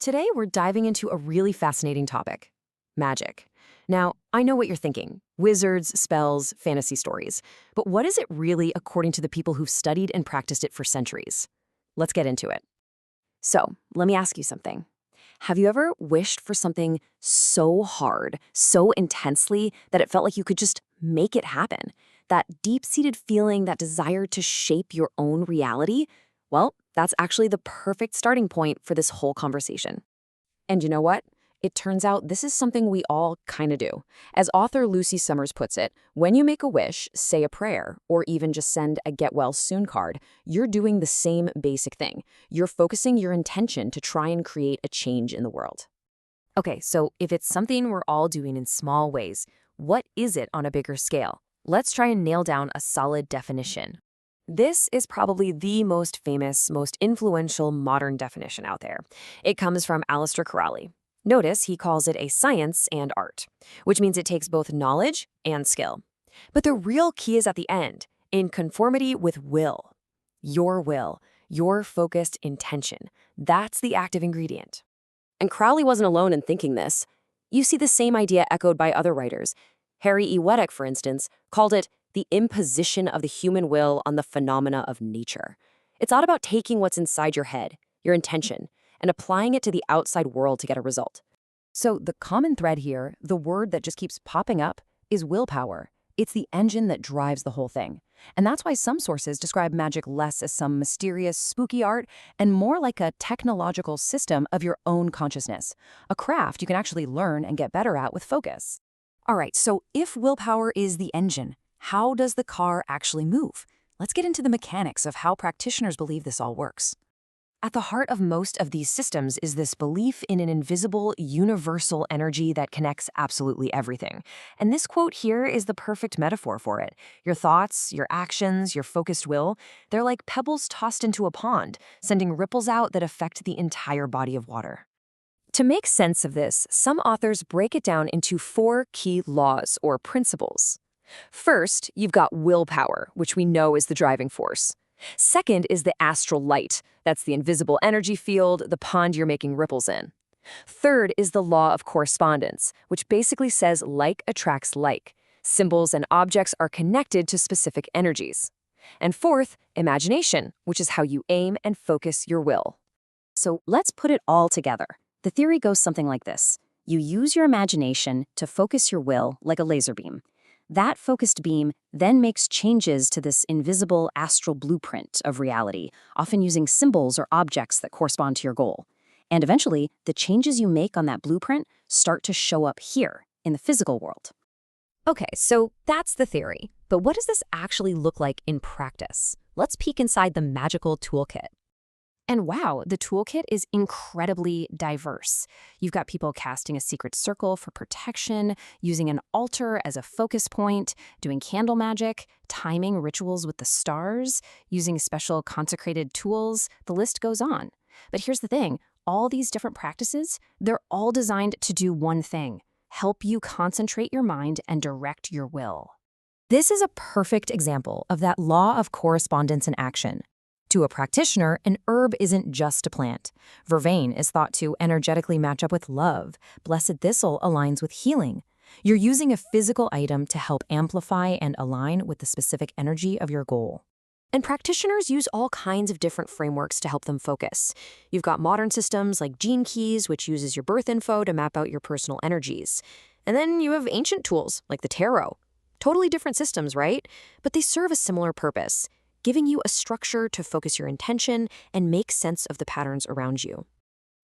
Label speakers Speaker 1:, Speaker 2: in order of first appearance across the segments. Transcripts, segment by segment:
Speaker 1: Today, we're diving into a really fascinating topic: magic. Now, I know what you're thinking: wizards, spells, fantasy stories. But what is it really, according to the people who've studied and practiced it for centuries? Let's get into it. So, let me ask you something. Have you ever wished for something so hard, so intensely, that it felt like you could just make it happen? That deep-seated feeling, that desire to shape your own reality? Well, that's actually the perfect starting point for this whole conversation. And you know what? It turns out this is something we all kind of do. As author Lucy Summers puts it, when you make a wish, say a prayer, or even just send a get well soon card, you're doing the same basic thing. You're focusing your intention to try and create a change in the world. Okay, so if it's something we're all doing in small ways, what is it on a bigger scale? Let's try and nail down a solid definition. This is probably the most famous, most influential modern definition out there. It comes from Aleister Crowley. Notice he calls it a science and art, which means it takes both knowledge and skill. But the real key is at the end, in conformity with will, your focused intention. That's the active ingredient. And Crowley wasn't alone in thinking this. You see the same idea echoed by other writers. Harry E. Weddick, for instance, called it the imposition of the human will on the phenomena of nature. It's not about taking what's inside your head, your intention, and applying it to the outside world to get a result. So the common thread here, the word that just keeps popping up, is willpower. It's the engine that drives the whole thing. And that's why some sources describe magic less as some mysterious, spooky art and more like a technological system of your own consciousness, a craft you can actually learn and get better at with focus. All right, so if willpower is the engine, how does the car actually move? Let's get into the mechanics of how practitioners believe this all works. At the heart of most of these systems is this belief in an invisible, universal energy that connects absolutely everything. And this quote here is the perfect metaphor for it. Your thoughts, your actions, your focused will, they're like pebbles tossed into a pond, sending ripples out that affect the entire body of water. To make sense of this, some authors break it down into 4 key laws or principles. First, you've got willpower, which we know is the driving force. Second is the astral light. That's the invisible energy field, the pond you're making ripples in. Third is the law of correspondence, which basically says like attracts like. Symbols and objects are connected to specific energies. And fourth, imagination, which is how you aim and focus your will. So let's put it all together. The theory goes something like this. You use your imagination to focus your will like a laser beam. That focused beam then makes changes to this invisible astral blueprint of reality, often using symbols or objects that correspond to your goal. And eventually, the changes you make on that blueprint start to show up here in the physical world. Okay, so that's the theory. But what does this actually look like in practice? Let's peek inside the magical toolkit. And wow, the toolkit is incredibly diverse. You've got people casting a secret circle for protection, using an altar as a focus point, doing candle magic, timing rituals with the stars, using special consecrated tools. The list goes on. But here's the thing, all these different practices, they're all designed to do one thing: help you concentrate your mind and direct your will. This is a perfect example of that law of correspondence in action. To a practitioner, an herb isn't just a plant. Vervain is thought to energetically match up with love. Blessed thistle aligns with healing. You're using a physical item to help amplify and align with the specific energy of your goal. And practitioners use all kinds of different frameworks to help them focus. You've got modern systems like Gene Keys, which uses your birth info to map out your personal energies. And then you have ancient tools like the tarot. Totally different systems, right? But they serve a similar purpose, giving you a structure to focus your intention and make sense of the patterns around you.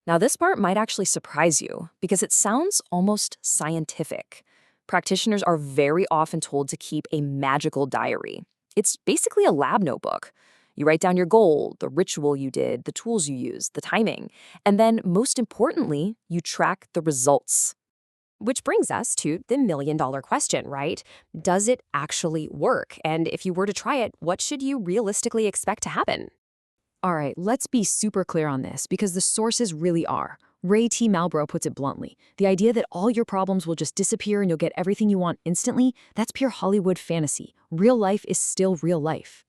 Speaker 1: Now, this part might actually surprise you because it sounds almost scientific. Practitioners are very often told to keep a magical diary. It's basically a lab notebook. You write down your goal, the ritual you did, the tools you used, the timing, and then, most importantly, you track the results. Which brings us to the million-dollar question, right? Does it actually work? And if you were to try it, what should you realistically expect to happen? All right, let's be super clear on this because the sources really are. Ray T. Malbrough puts it bluntly. The idea that all your problems will just disappear and you'll get everything you want instantly, that's pure Hollywood fantasy. Real life is still real life.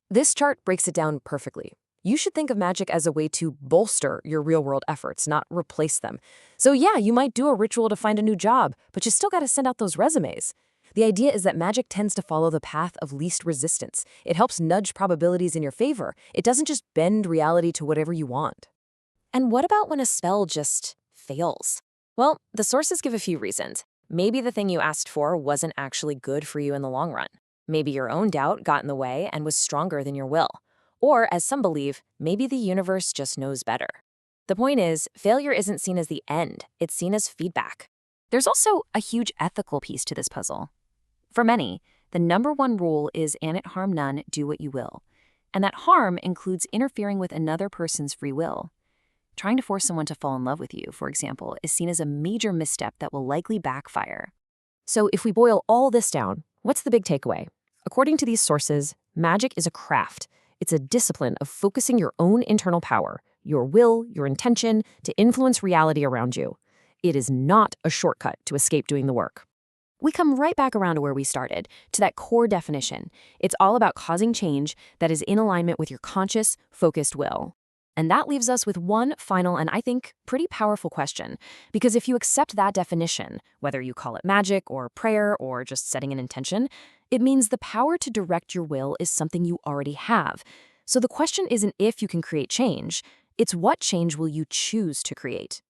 Speaker 1: This chart breaks it down perfectly. You should think of magic as a way to bolster your real-world efforts, not replace them. So yeah, you might do a ritual to find a new job, but you still got to send out those resumes. The idea is that magic tends to follow the path of least resistance. It helps nudge probabilities in your favor. It doesn't just bend reality to whatever you want. And what about when a spell just fails? Well, the sources give a few reasons. Maybe the thing you asked for wasn't actually good for you in the long run. Maybe your own doubt got in the way and was stronger than your will. Or, as some believe, maybe the universe just knows better. The point is, failure isn't seen as the end, it's seen as feedback. There's also a huge ethical piece to this puzzle. For many, the number one rule is an it harm none, do what you will. And that harm includes interfering with another person's free will. Trying to force someone to fall in love with you, for example, is seen as a major misstep that will likely backfire. So if we boil all this down, what's the big takeaway? According to these sources, magic is a craft. It's a discipline of focusing your own internal power, your will, your intention, to influence reality around you. It is not a shortcut to escape doing the work. We come right back around to where we started, to that core definition. It's all about causing change that is in alignment with your conscious, focused will. And that leaves us with one final and I think pretty powerful question. Because if you accept that definition, whether you call it magic or prayer or just setting an intention, it means the power to direct your will is something you already have. So the question isn't if you can create change, it's what change will you choose to create.